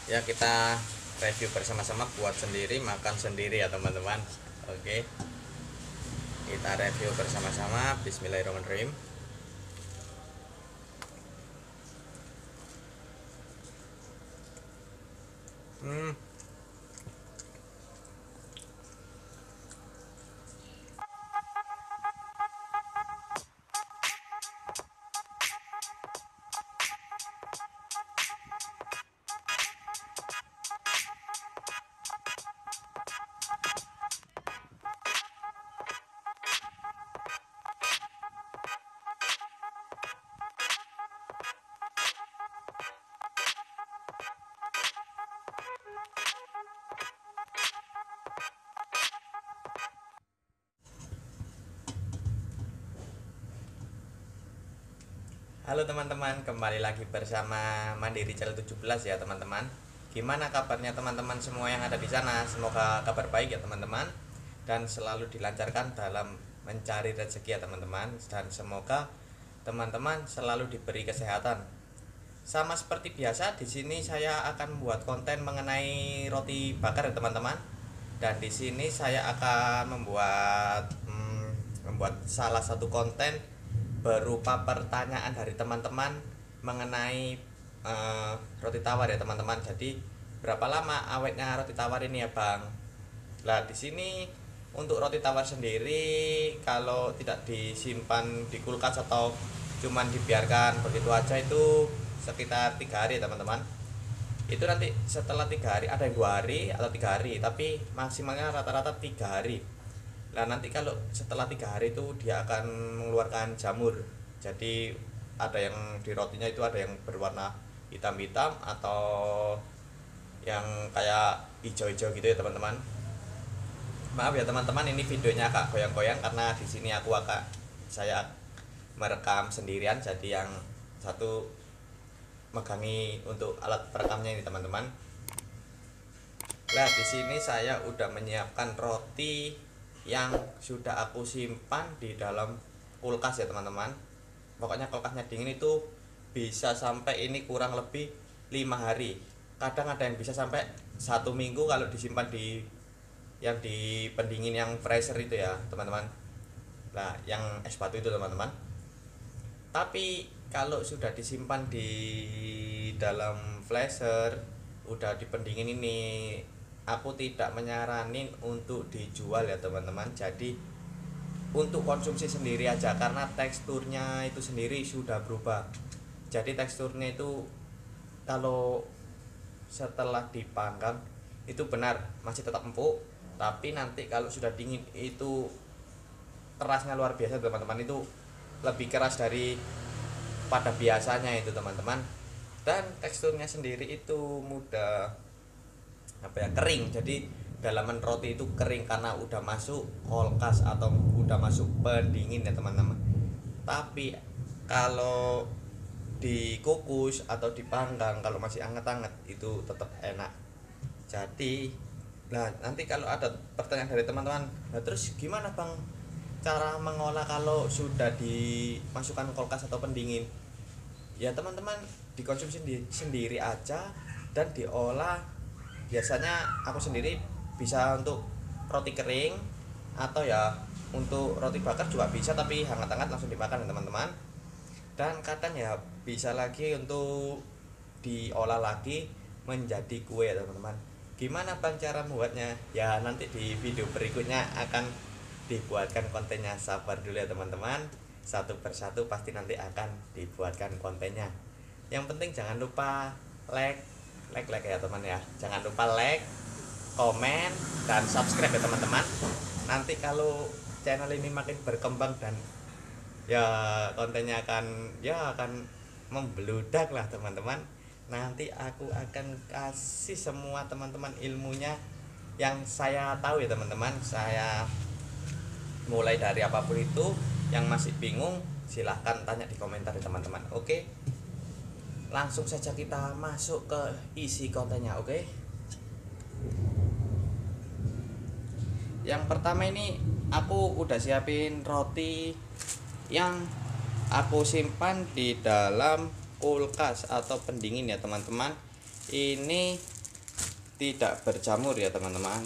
Ya, kita review bersama-sama, buat sendiri, makan sendiri ya teman-teman. Oke, kita review bersama-sama. Bismillahirrahmanirrahim. Hmm, Halo teman-teman, kembali lagi bersama Mandiri Channel 17 ya teman-teman. Gimana kabarnya teman-teman semua yang ada di sana? Semoga kabar baik ya teman-teman, dan selalu dilancarkan dalam mencari rezeki ya teman-teman. Dan semoga teman-teman selalu diberi kesehatan. Sama seperti biasa, di sini saya akan membuat konten mengenai roti bakar ya teman-teman. Dan di sini saya akan membuat salah satu konten berupa pertanyaan dari teman-teman mengenai roti tawar ya teman-teman. Jadi berapa lama awetnya roti tawar ini ya Bang? Nah, di sini untuk roti tawar sendiri, kalau tidak disimpan di kulkas atau cuman dibiarkan begitu aja, itu sekitar 3 hari teman-teman. Itu nanti setelah 3 hari, ada yang 2 hari atau 3 hari, tapi maksimalnya rata-rata 3 hari. Nah, nanti kalau setelah 3 hari itu dia akan mengeluarkan jamur. Jadi ada yang di rotinya itu ada yang berwarna hitam-hitam atau yang kayak hijau-hijau gitu ya teman-teman. Maaf ya teman-teman, ini videonya agak goyang-goyang karena di sini saya merekam sendirian. Jadi yang satu megangi untuk alat perekamnya ini teman-teman. Nah, di sini saya udah menyiapkan roti yang sudah aku simpan di dalam kulkas ya teman-teman. Pokoknya kulkasnya dingin itu bisa sampai ini kurang lebih 5 hari. Kadang ada yang bisa sampai 1 minggu kalau disimpan di yang di pendingin yang freezer itu ya teman-teman. Nah, yang es batu itu teman-teman. Tapi kalau sudah disimpan di dalam freezer, udah dipendingin ini, aku tidak menyaranin untuk dijual ya teman-teman. Jadi untuk konsumsi sendiri aja, karena teksturnya itu sendiri sudah berubah. Jadi teksturnya itu kalau setelah dipanggang itu benar masih tetap empuk, tapi nanti kalau sudah dingin itu kerasnya luar biasa teman-teman. Itu lebih keras dari pada biasanya itu teman-teman. Dan teksturnya sendiri itu mudah kering. Jadi dalaman roti itu kering karena udah masuk kulkas atau udah masuk pendingin ya teman-teman. Tapi kalau dikukus atau dipanggang, kalau masih anget-anget itu tetap enak. Jadi nah, nanti kalau ada pertanyaan dari teman-teman, nah terus gimana Bang cara mengolah kalau sudah dimasukkan kulkas atau pendingin? Ya teman-teman, dikonsumsi sendiri aja dan diolah. Biasanya aku sendiri bisa untuk roti kering, atau ya untuk roti bakar juga bisa, tapi hangat-hangat langsung dimakan ya teman-teman. Dan kadang ya bisa lagi untuk diolah lagi menjadi kue ya teman-teman. Gimana Bang cara membuatnya? Ya nanti di video berikutnya akan dibuatkan kontennya. Sabar dulu ya teman-teman, satu persatu pasti nanti akan dibuatkan kontennya. Yang penting jangan lupa like ya teman ya. Jangan lupa like, komen, dan subscribe ya teman-teman. Nanti kalau channel ini makin berkembang dan ya kontennya akan membludak lah teman-teman. Nanti aku akan kasih semua teman-teman ilmunya yang saya tahu ya teman-teman. Saya mulai dari apapun itu. Yang masih bingung silahkan tanya di komentar ya teman-teman. Oke, langsung saja kita masuk ke isi kontennya. Oke, yang pertama ini aku udah siapin roti yang aku simpan di dalam kulkas atau pendingin ya teman-teman. Ini tidak berjamur ya teman-teman,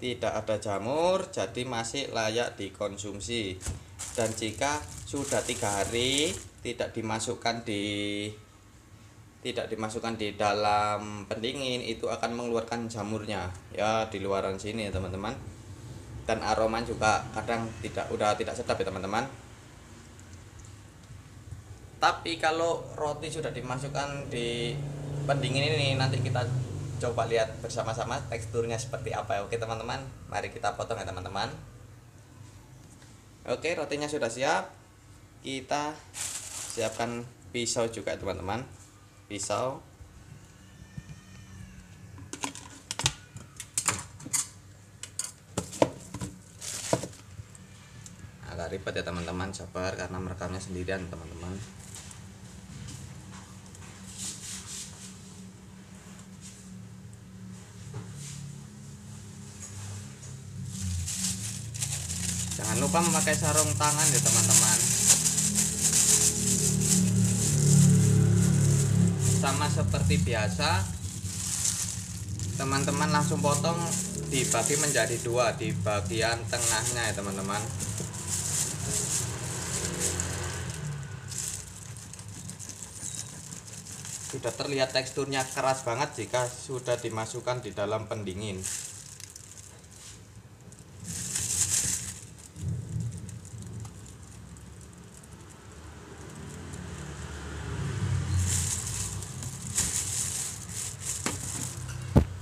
tidak ada jamur, jadi masih layak dikonsumsi. Dan jika sudah 3 hari tidak dimasukkan di dalam pendingin, itu akan mengeluarkan jamurnya ya di luaran sini ya teman-teman. Dan aroma juga kadang udah tidak sedap ya teman-teman. Tapi kalau roti sudah dimasukkan di pendingin ini, nanti kita coba lihat bersama-sama teksturnya seperti apa ya. Oke teman-teman, mari kita potong ya teman-teman. Oke, rotinya sudah siap. Kita siapkan pisau juga ya teman-teman. Pisau. Agak ribet ya teman-teman, sabar karena merekamnya sendirian teman-teman. Jangan lupa memakai sarung tangan ya teman-teman. Sama seperti biasa, teman-teman langsung potong, dibagi menjadi 2 di bagian tengahnya ya teman-teman. Sudah terlihat teksturnya keras banget jika sudah dimasukkan di dalam pendingin.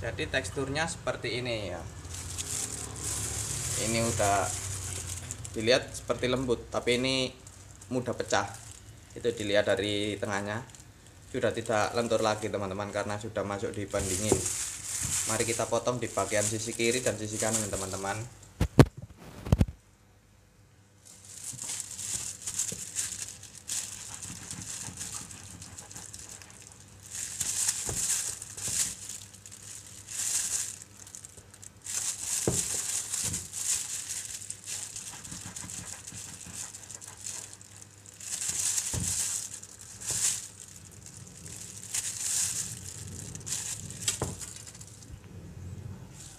Jadi teksturnya seperti ini ya. Ini udah dilihat seperti lembut, tapi ini mudah pecah. Itu dilihat dari tengahnya. Sudah tidak lentur lagi teman-teman karena sudah masuk di pendingin. Mari kita potong di bagian sisi kiri dan sisi kanan teman-teman.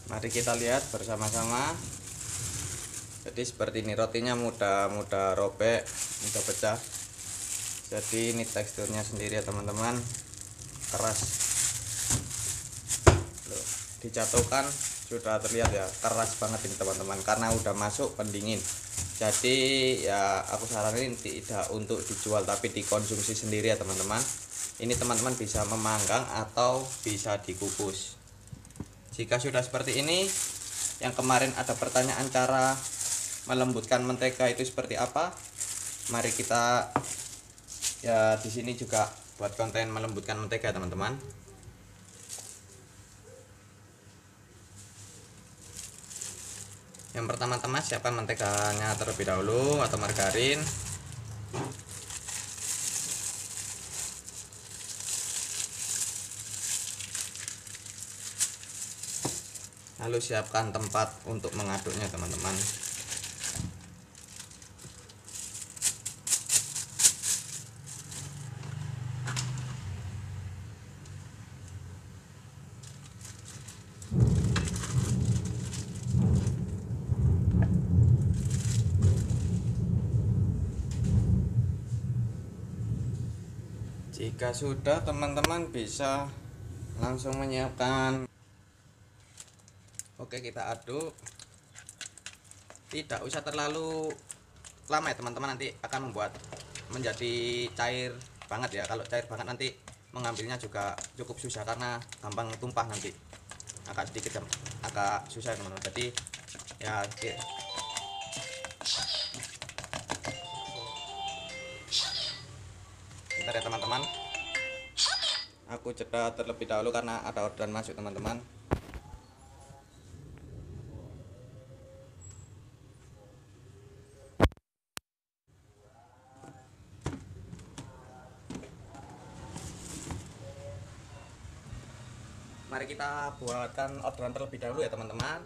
Mari kita lihat bersama-sama. Jadi seperti ini, rotinya mudah robek, mudah pecah. Jadi ini teksturnya sendiri ya teman-teman, keras. Loh, dijatuhkan sudah terlihat ya, keras banget ini teman-teman, karena udah masuk pendingin. Jadi ya aku saranin tidak untuk dijual tapi dikonsumsi sendiri ya teman-teman. Ini teman-teman bisa memanggang atau bisa dikukus. Jika sudah seperti ini, yang kemarin ada pertanyaan cara melembutkan mentega itu seperti apa? Mari kita ya di sini juga buat konten melembutkan mentega teman-teman. Yang pertama-tama siapkan menteganya terlebih dahulu atau margarin. Lalu siapkan tempat untuk mengaduknya teman-teman. Jika sudah, teman-teman bisa langsung menyiapkan. Oke, kita aduk. Tidak usah terlalu lama ya teman-teman, nanti akan membuat menjadi cair banget ya. Kalau cair banget nanti mengambilnya juga cukup susah karena gampang tumpah nanti. Agak sedikit agak susah teman-teman. Jadi ya bentar ya teman-teman. Aku jeda terlebih dahulu karena ada orderan masuk teman-teman. Mari kita buatkan orderan terlebih dahulu ya teman-teman.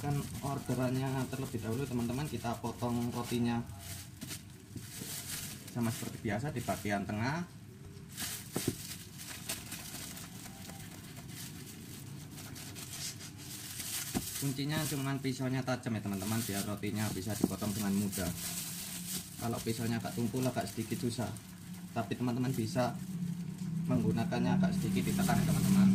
menyiapkan orderannya terlebih dahulu teman-teman. Kita potong rotinya sama seperti biasa di bagian tengah. Kuncinya cuman pisaunya tajam ya teman-teman, biar rotinya bisa dipotong dengan mudah. Kalau pisaunya agak tumpul, agak sedikit susah, tapi teman-teman bisa menggunakannya agak sedikit ditekan ya teman-teman.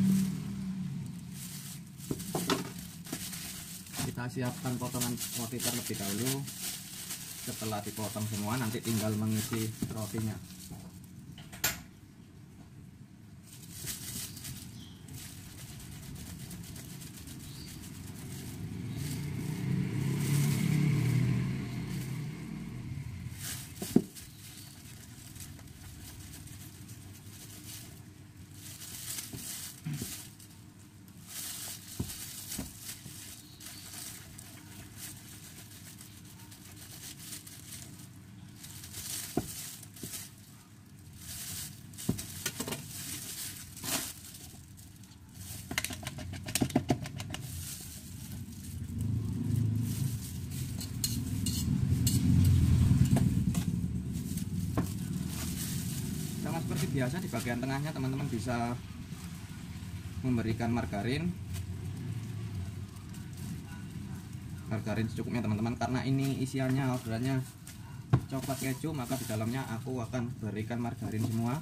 Kita siapkan potongan roti terlebih dahulu. Setelah dipotong semua, nanti tinggal mengisi rotinya. Sama seperti biasa, di bagian tengahnya teman-teman bisa memberikan margarin secukupnya teman-teman. Karena ini isiannya orderannya coklat keju, maka di dalamnya aku akan berikan margarin semua.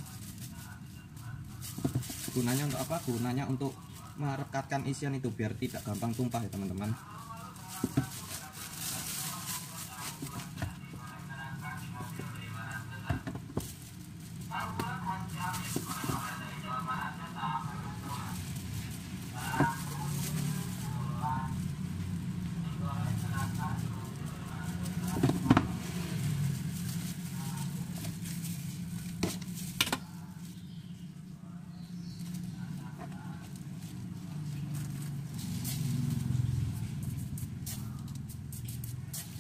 Gunanya untuk apa? Gunanya untuk merekatkan isian itu biar tidak gampang tumpah ya teman-teman.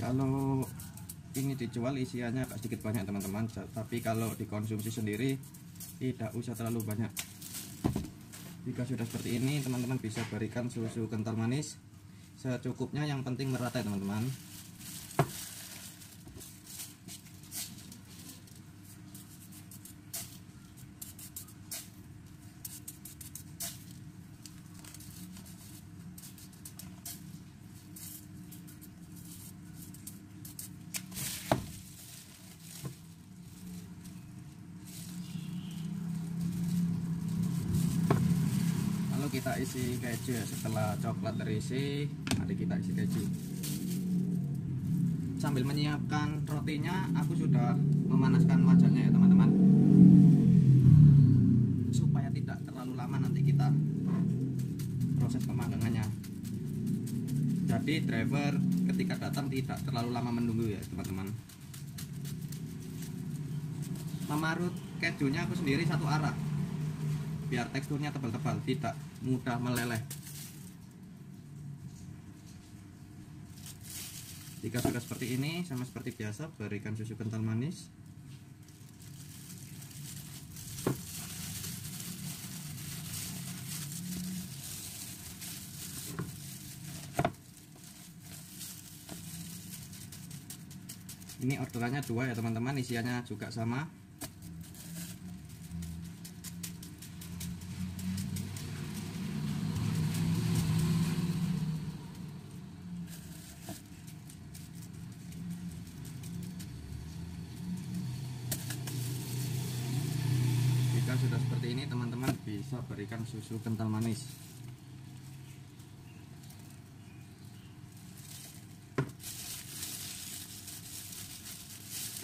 Kalau ini dijual isiannya agak sedikit banyak teman-teman, tapi kalau dikonsumsi sendiri tidak usah terlalu banyak. Jika sudah seperti ini, teman-teman bisa berikan susu kental manis secukupnya, yang penting merata ya teman-teman. Kita isi keju ya. Setelah coklat terisi, mari kita isi keju. Sambil menyiapkan rotinya, aku sudah memanaskan wajannya ya teman-teman, supaya tidak terlalu lama nanti kita proses pemanggangannya. Jadi driver ketika datang tidak terlalu lama menunggu ya teman-teman. Memarut kejunya aku sendiri satu arah biar teksturnya tebal-tebal, tidak mudah meleleh. Jika sudah seperti ini, sama seperti biasa, berikan susu kental manis. Ini orderannya 2 ya teman-teman, isiannya juga sama. Jika sudah seperti ini, teman-teman bisa berikan susu kental manis.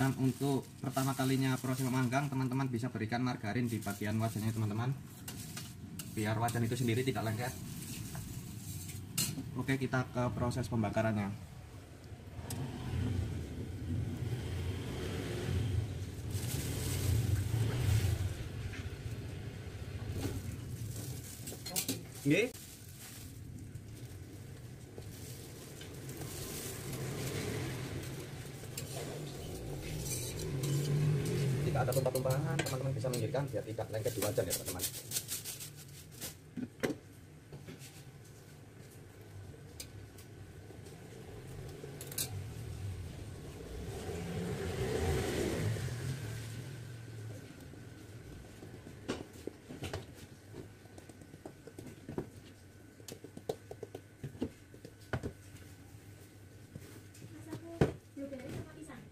Dan untuk pertama kalinya proses memanggang, teman-teman bisa berikan margarin di bagian wajannya teman-teman, biar wajan itu sendiri tidak lengket. Oke, kita ke proses pembakarannya. Oke. Jika ada tumpah-tumpahan, teman-teman bisa minggirkan biar tidak lengket di wajan ya teman-teman.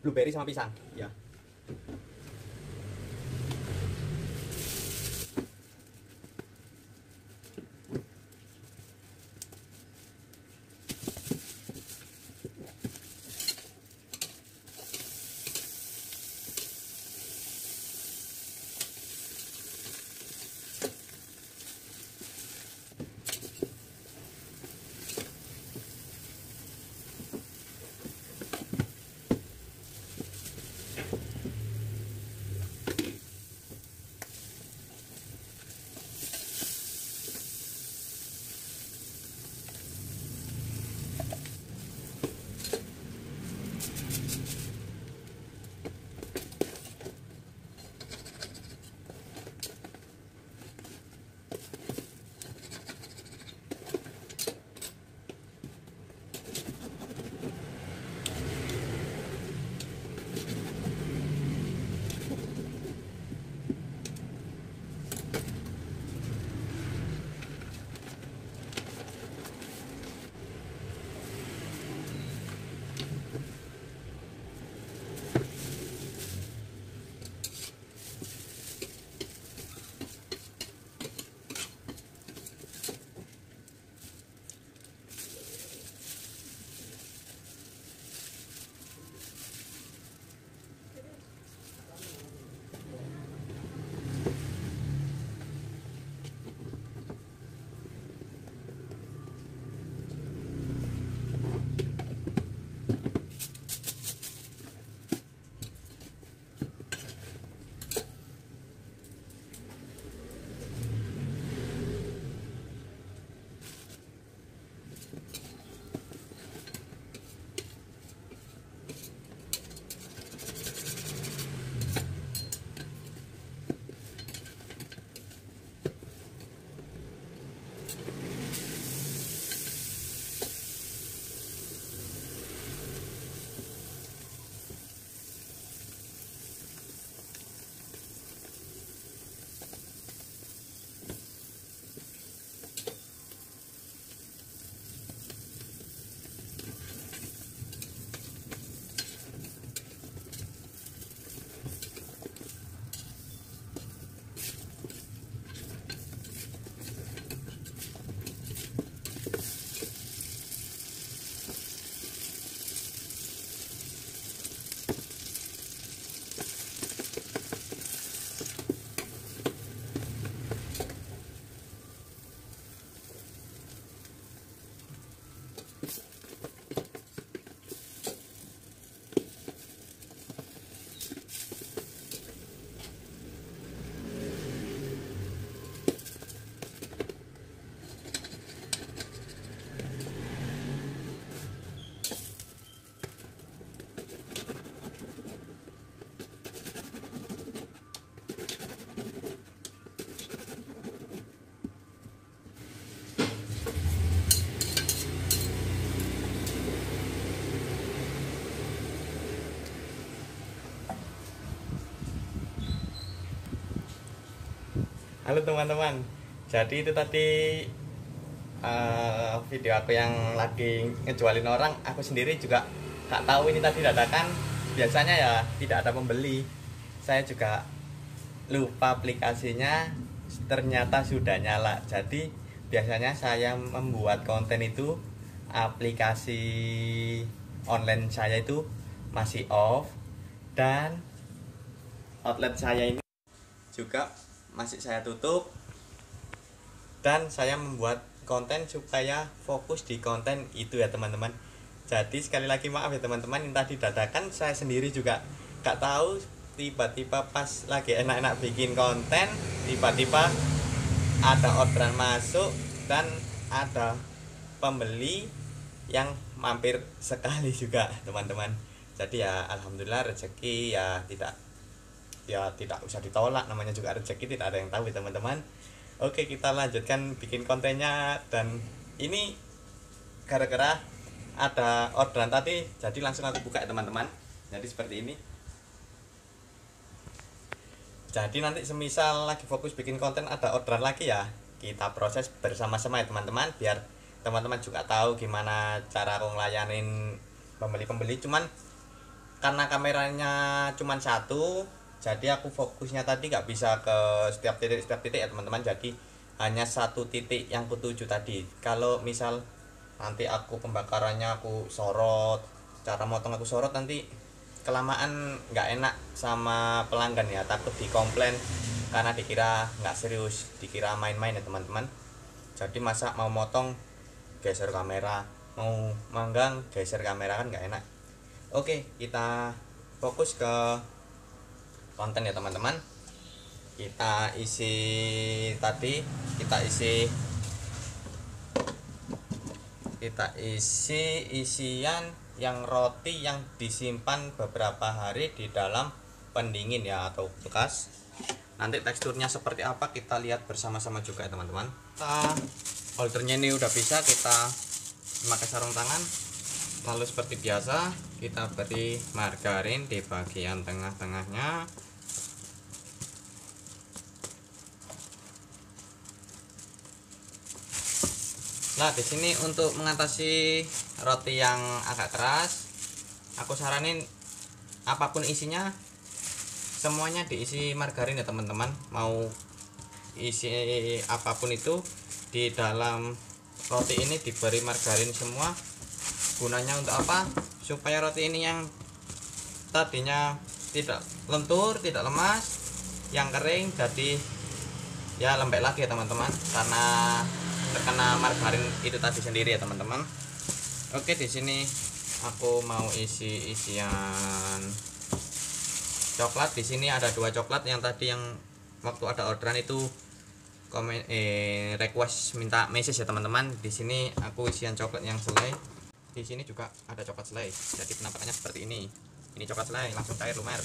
blueberry sama pisang ya. Halo teman-teman, jadi itu tadi video aku yang lagi ngejualin orang. Aku sendiri juga gak tahu ini tadi dadakan. Biasanya ya tidak ada pembeli. Saya juga lupa aplikasinya, ternyata sudah nyala. Jadi biasanya saya membuat konten itu aplikasi online saya itu masih off, dan outlet saya ini juga masih saya tutup, dan saya membuat konten supaya fokus di konten itu ya teman-teman. Jadi sekali lagi maaf ya teman-teman, ini tadi dadakan, saya sendiri juga gak tahu. Tiba-tiba pas lagi enak-enak bikin konten, tiba-tiba ada orderan masuk dan ada pembeli yang mampir sekali juga teman-teman. Jadi ya alhamdulillah, rezeki ya tidak usah ditolak, namanya juga rezeki, tidak ada yang tahu ya teman-teman. Oke, kita lanjutkan bikin kontennya. Dan ini gara-gara ada orderan tadi, jadi langsung aku buka ya teman-teman. Jadi seperti ini. Jadi nanti semisal lagi fokus bikin konten ada orderan lagi ya, kita proses bersama-sama ya teman-teman, biar teman-teman juga tahu gimana cara aku ngelayanin pembeli-pembeli. Cuman karena kameranya cuman satu, jadi aku fokusnya tadi nggak bisa ke setiap titik ya teman-teman. Jadi hanya satu titik yang kutuju tadi. Kalau misal nanti aku pembakarannya aku sorot, cara motong aku sorot, nanti kelamaan nggak enak sama pelanggan ya, takut dikomplain karena dikira nggak serius, dikira main-main ya teman-teman. Jadi masa mau motong geser kamera, mau manggang geser kamera, kan nggak enak. Oke, kita fokus ke konten ya teman-teman. Kita isi tadi, kita isi isian yang roti yang disimpan beberapa hari di dalam pendingin ya, atau kulkas. Nanti teksturnya seperti apa kita lihat bersama-sama juga ya teman-teman. Holdernya ini udah bisa, kita memakai sarung tangan. Lalu seperti biasa kita beri margarin di bagian tengah-tengahnya. Nah, di sini untuk mengatasi roti yang agak keras, aku saranin apapun isinya semuanya diisi margarin ya teman-teman. Mau isi apapun itu di dalam roti ini diberi margarin semua. Gunanya untuk apa? Supaya roti ini yang tadinya tidak lentur, tidak lemas, yang kering jadi ya lembek lagi ya teman-teman, karena terkena margarin itu tadi sendiri ya teman-teman. Oke, di sini aku mau isi isian coklat. Di sini ada 2 coklat yang tadi yang waktu ada orderan itu request minta message ya teman-teman. Di sini aku isian coklat yang selai. Di sini juga ada coklat selai. Jadi penampakannya seperti ini. Ini coklat selai langsung cair lumer.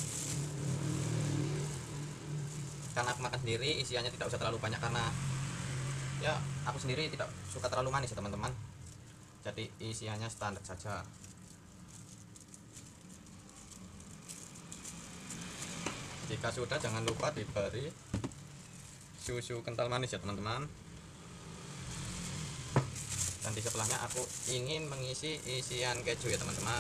Karena aku makan sendiri, isiannya tidak usah terlalu banyak karena ya aku sendiri tidak suka terlalu manis ya teman-teman. Jadi isiannya standar saja. Jika sudah, jangan lupa diberi susu kental manis ya teman-teman. Dan di sebelahnya aku ingin mengisi isian keju ya teman-teman.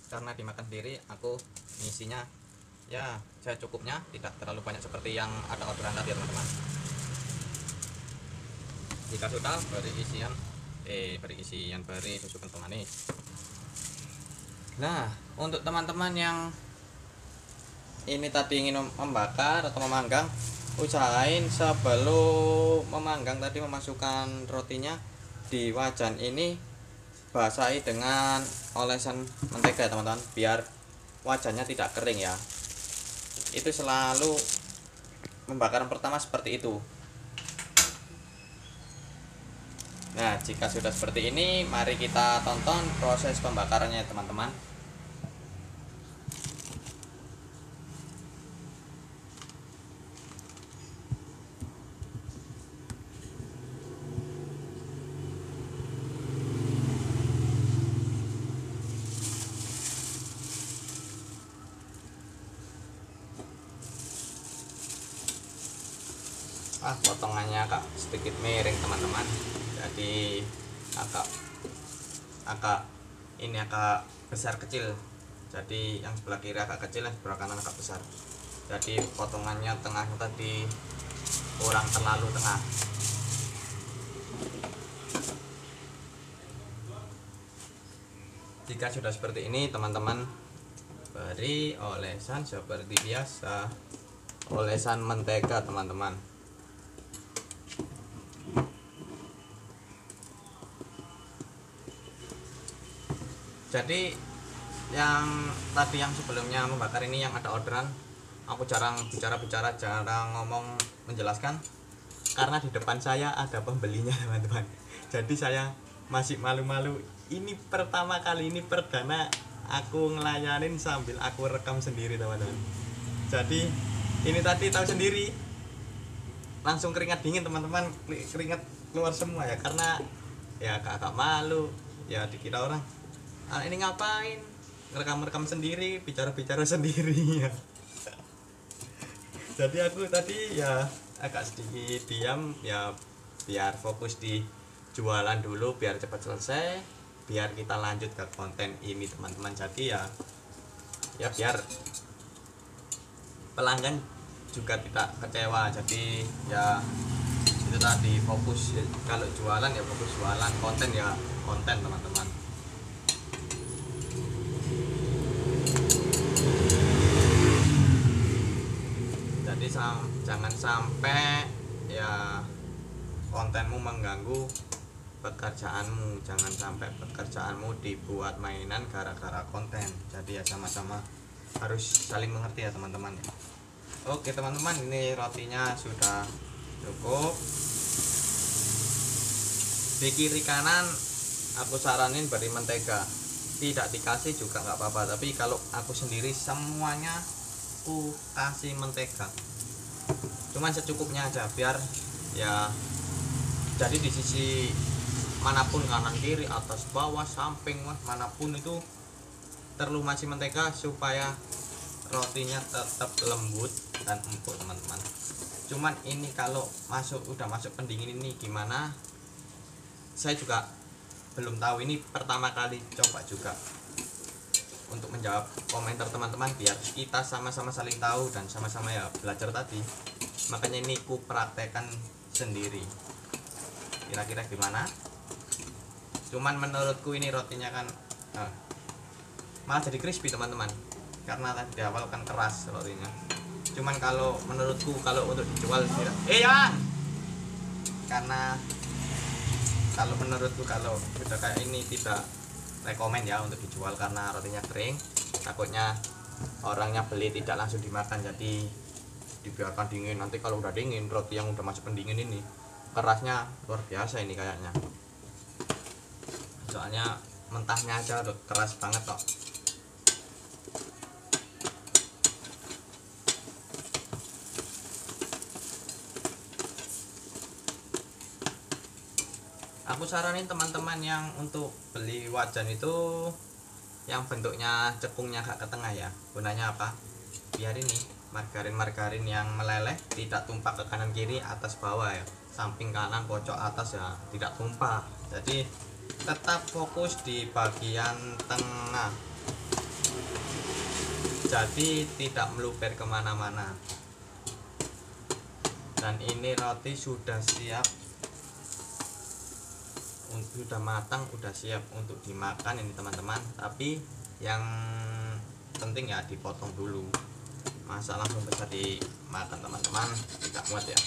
Karena dimakan sendiri, aku ngisinya ya saya cukupnya, tidak terlalu banyak seperti yang ada orderan tadi ya teman-teman. Jika sudah, beri susu kental manis. Nah, untuk teman-teman yang ini tadi ingin membakar atau memanggang, usahain sebelum memanggang tadi memasukkan rotinya di wajan ini basahi dengan olesan mentega ya teman-teman, biar wajannya tidak kering ya. Itu selalu pembakaran pertama seperti itu. Nah, jika sudah seperti ini, mari kita tonton proses pembakarannya ya teman-teman. Potongannya agak sedikit miring teman-teman, jadi agak besar kecil. Jadi yang sebelah kiri agak kecil, yang sebelah kanan agak besar. Jadi potongannya tengahnya tadi kurang terlalu tengah. Jika sudah seperti ini teman-teman, beri olesan seperti biasa, olesan mentega teman-teman. Jadi yang tadi yang sebelumnya membakar ini yang ada orderan, aku jarang bicara, jarang ngomong menjelaskan karena di depan saya ada pembelinya teman-teman. Jadi saya masih malu-malu. Ini pertama kali, ini perdana aku ngelayanin sambil aku rekam sendiri teman-teman. Jadi ini tadi tahu sendiri, langsung keringat dingin teman-teman, keringat keluar semua ya, karena ya agak malu ya, dikira orang ini ngapain ngerekam sendiri, bicara sendiri ya. Jadi aku tadi ya agak sedikit diam ya, biar fokus di jualan dulu biar cepat selesai, biar kita lanjut ke konten ini teman-teman. Jadi ya biar pelanggan juga tidak kecewa. Jadi ya itu tadi, fokus kalau jualan ya fokus jualan, konten ya konten teman-teman. Jadi jangan sampai ya kontenmu mengganggu pekerjaanmu, jangan sampai pekerjaanmu dibuat mainan gara-gara konten. Jadi ya sama-sama harus saling mengerti ya teman-teman. Oke teman-teman, ini rotinya sudah cukup. Di kiri kanan aku saranin beri mentega, tidak dikasih juga nggak apa-apa, tapi kalau aku sendiri semuanya aku kasih mentega, cuman secukupnya aja, biar ya jadi di sisi manapun, kanan kiri atas bawah samping manapun itu terlumasi mentega supaya rotinya tetap lembut dan empuk teman-teman. Cuman ini kalau udah masuk pendingin ini gimana, saya juga belum tahu, ini pertama kali coba juga untuk menjawab komentar teman-teman, biar kita sama-sama saling tahu dan sama-sama ya belajar tadi. Makanya ini ku praktekkan sendiri, kira-kira gimana. Cuman menurutku ini rotinya kan malah jadi crispy teman-teman, karena tadi di awal kan keras rotinya. Cuman kalau menurutku kalau untuk dijual karena kalau menurutku kalau udah kayak ini tidak rekomen ya untuk dijual, karena rotinya kering, takutnya orangnya beli tidak langsung dimakan, jadi dibiarkan dingin. Nanti kalau udah dingin, roti yang udah masuk pendingin ini kerasnya luar biasa ini kayaknya, soalnya mentahnya aja udah keras banget kok. Aku saranin teman-teman yang untuk beli wajan itu yang bentuknya cekungnya agak ke tengah ya. Gunanya apa? Biar ini margarin yang meleleh tidak tumpah ke kanan kiri atas bawah ya, samping kanan pojok atas ya tidak tumpah. Jadi tetap fokus di bagian tengah, jadi tidak meluber kemana-mana. Dan ini roti sudah siap, sudah matang, udah siap untuk dimakan ini teman-teman. Tapi yang penting ya dipotong dulu, masa langsung bisa dimakan teman-teman, tidak muat ya.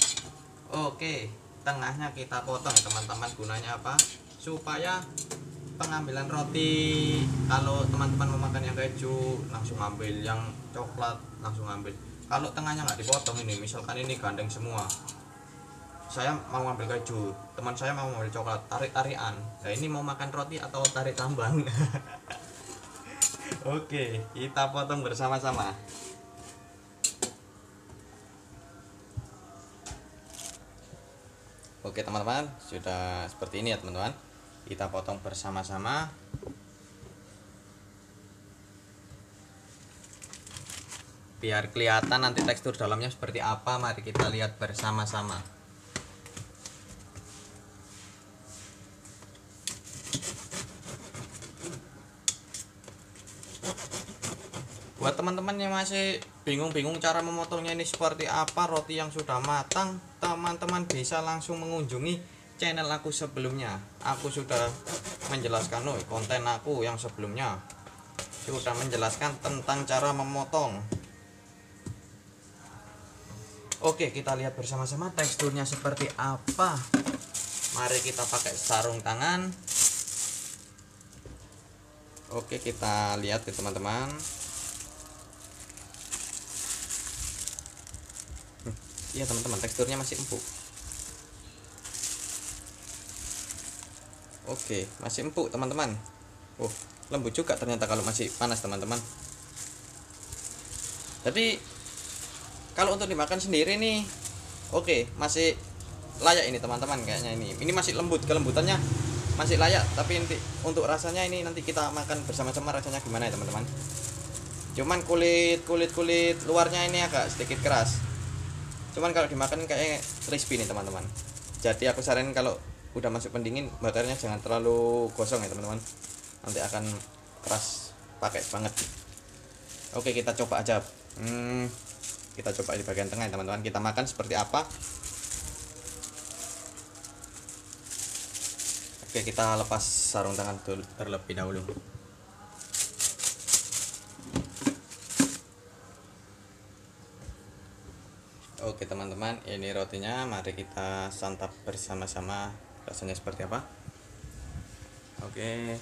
Oke, tengahnya kita potong ya teman-teman. Gunanya apa? Supaya pengambilan roti, kalau teman-teman mau makan yang keju langsung ambil, yang coklat langsung ambil. Kalau tengahnya nggak dipotong ini, misalkan ini gandeng semua, saya mau ambil keju, teman saya mau ambil coklat, tarik-tarikan. Nah ini mau makan roti atau tarik tambang? Oke, kita potong bersama-sama. Oke teman-teman, sudah seperti ini ya teman-teman. Kita potong bersama-sama. Biar kelihatan nanti tekstur dalamnya seperti apa, mari kita lihat bersama-sama. Buat teman-teman yang masih bingung-bingung cara memotongnya ini seperti apa roti yang sudah matang, teman-teman bisa langsung mengunjungi channel aku sebelumnya. Aku sudah menjelaskan konten aku yang sebelumnya, sudah menjelaskan tentang cara memotong. Oke, kita lihat bersama-sama teksturnya seperti apa. Mari kita pakai sarung tangan. Oke, kita lihat ya teman-teman. Iya teman-teman, teksturnya masih empuk. Oke, masih empuk teman-teman. Lembut juga ternyata kalau masih panas teman-teman. Jadi kalau untuk dimakan sendiri nih, oke, masih layak ini teman-teman kayaknya ini. Ini masih lembut, kelembutannya masih layak, tapi nanti untuk rasanya ini nanti kita makan bersama-sama rasanya gimana ya teman-teman. Cuman kulit luarnya ini agak sedikit keras, cuman kalau dimakan kayak crispy nih teman-teman. Jadi aku saranin kalau udah masuk pendingin baterainya jangan terlalu gosong ya teman-teman, nanti akan keras pakai banget. Oke, kita coba aja. Kita coba di bagian tengah ya teman-teman, kita makan seperti apa. Oke, kita lepas sarung tangan terlebih dahulu. Oke teman-teman, ini rotinya, mari kita santap bersama-sama. Rasanya seperti apa? Oke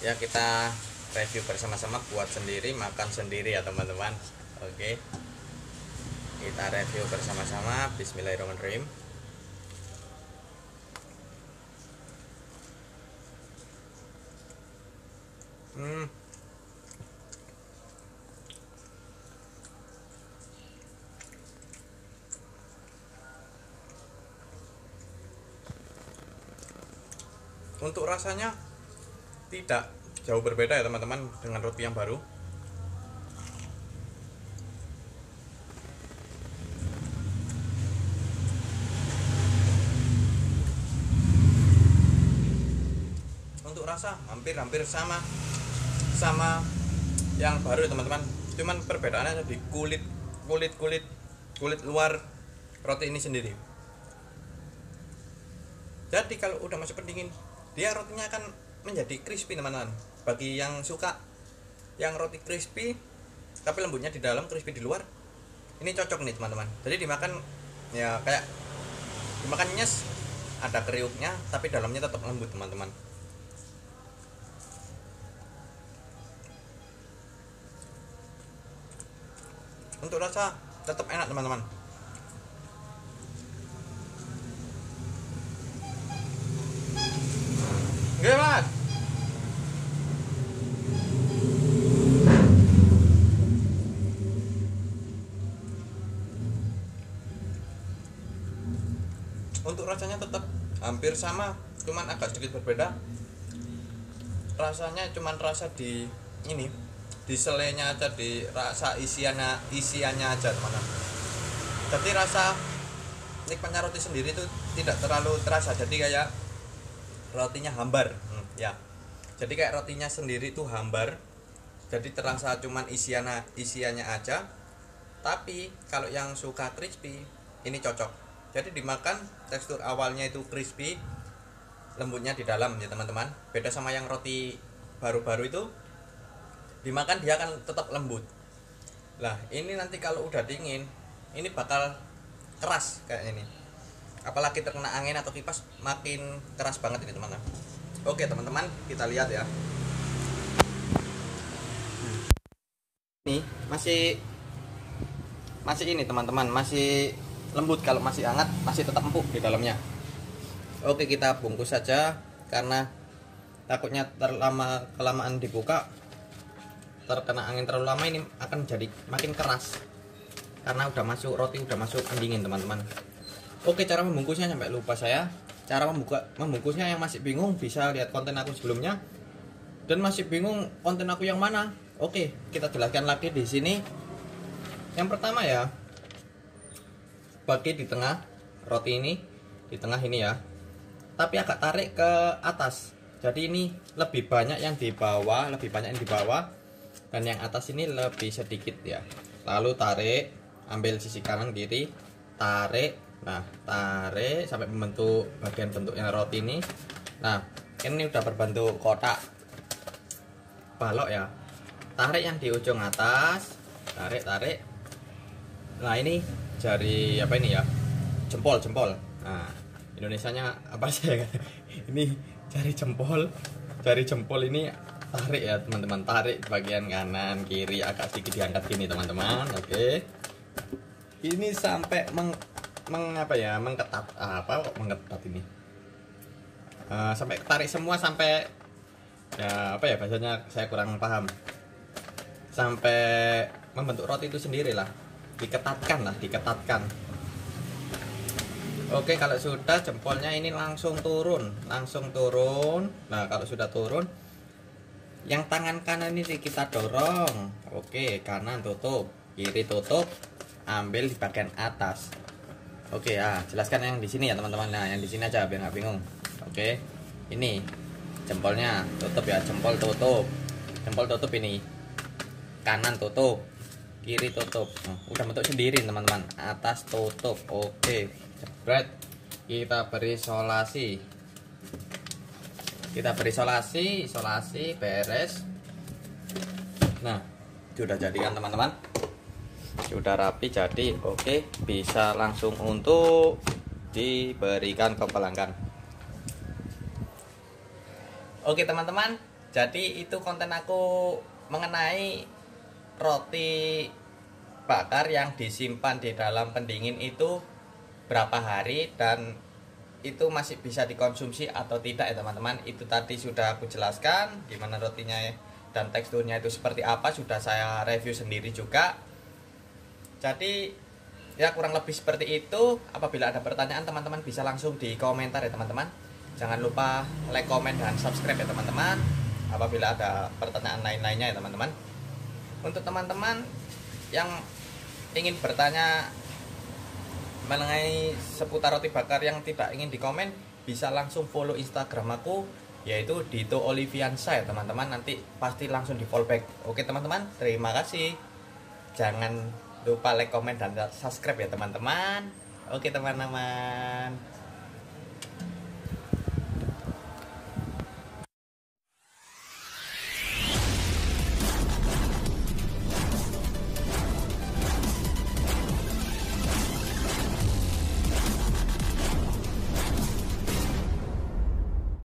ya, kita review bersama-sama, buat sendiri, makan sendiri ya teman-teman. Oke, kita review bersama-sama. Bismillahirrahmanirrahim. Untuk rasanya tidak jauh berbeda ya teman-teman dengan roti yang baru. Untuk rasa hampir sama yang baru ya teman-teman. Cuman perbedaannya di kulit luar roti ini sendiri. Jadi kalau udah masuk pendingin, dia rotinya akan menjadi crispy teman-teman. Bagi yang suka yang roti crispy tapi lembutnya di dalam, crispy di luar, ini cocok nih teman-teman. Jadi dimakan ya kayak dimakan nyes, ada kriuknya tapi dalamnya tetap lembut teman-teman. Untuk rasa tetap enak teman-teman. Oke mas. Untuk rasanya tetap hampir sama, cuman agak sedikit berbeda. Rasanya cuman rasa di ini, di selainya aja, di rasa isiannya aja teman-teman. Jadi rasa nikmatnya roti sendiri itu tidak terlalu terasa. Jadi kayak rotinya hambar, ya. Jadi kayak rotinya sendiri itu hambar. Jadi terasa cuman isiannya aja. Tapi kalau yang suka crispy, ini cocok. Jadi dimakan tekstur awalnya itu crispy, lembutnya di dalam ya teman-teman. Beda sama yang roti baru-baru itu, dimakan dia akan tetap lembut. Lah ini nanti kalau udah dingin, ini bakal keras kayak ini. Apalagi terkena angin atau kipas, makin keras banget ini teman-teman. Oke teman-teman, kita lihat ya. Ini masih ini teman-teman, masih lembut. Kalau masih hangat masih tetap empuk di dalamnya. Oke, kita bungkus saja karena takutnya kelamaan dibuka, terkena angin terlalu lama, ini akan jadi makin keras karena udah masuk roti, udah masuk pendingin teman-teman. Oke, cara membungkusnya sampai lupa saya. Cara membungkusnya, yang masih bingung bisa lihat konten aku sebelumnya, dan masih bingung konten aku yang mana. Oke, kita jelaskan lagi di sini. Yang pertama ya, bagi di tengah roti ini, di tengah ini ya, tapi agak tarik ke atas. Jadi ini lebih banyak yang di bawah, dan yang atas ini lebih sedikit ya. Lalu tarik, ambil sisi kanan kiri, tarik. Nah, tarik sampai membentuk bagian bentuknya roti ini. Nah, ini udah berbentuk kotak balok ya. Tarik yang di ujung atas, tarik. Nah, ini jari apa ini ya? Jempol. Nah, Indonesianya apa sih ya? Ini jari jempol ini tarik ya teman-teman, tarik bagian kanan kiri, agak sedikit diangkat gini teman-teman. Oke, ini sampai mengetat ini, sampai tarik semua, sampai ya apa ya bahasanya, saya kurang paham, sampai membentuk roti itu sendiri lah, diketatkan. Oke, kalau sudah jempolnya ini langsung turun. Nah, kalau sudah turun, yang tangan kanan ini kita dorong. Oke, kanan tutup, kiri tutup, ambil di bagian atas. Oke ya, jelaskan yang di sini ya teman-teman. Nah, yang di sini aja biar nggak bingung. Oke, ini jempolnya tutup ya, jempol tutup ini, kanan tutup, kiri tutup. Udah bentuk sendiri teman-teman. Atas tutup. Oke, jebret. Kita beri isolasi. Isolasi beres. Nah, sudah jadi kan teman-teman? Sudah rapi jadi. Oke, bisa langsung untuk diberikan ke pelanggan. Oke teman-teman, jadi itu konten aku mengenai roti bakar yang disimpan di dalam pendingin itu berapa hari dan itu masih bisa dikonsumsi atau tidak ya teman-teman. Itu tadi sudah aku jelaskan gimana rotinya dan teksturnya itu seperti apa, sudah saya review sendiri juga. Jadi ya kurang lebih seperti itu. Apabila ada pertanyaan teman-teman bisa langsung di komentar ya teman-teman. Jangan lupa like, komen, dan subscribe ya teman-teman. Apabila ada pertanyaan lain-lainnya ya teman-teman. Untuk teman-teman yang ingin bertanya mengenai seputar roti bakar yang tidak ingin dikomen, bisa langsung follow Instagram aku, yaitu Dito Oliviansa ya teman-teman. Nanti pasti langsung di follow back. Oke teman-teman, terima kasih. Jangan lupa like, komen, dan subscribe ya teman-teman. Oke teman-teman.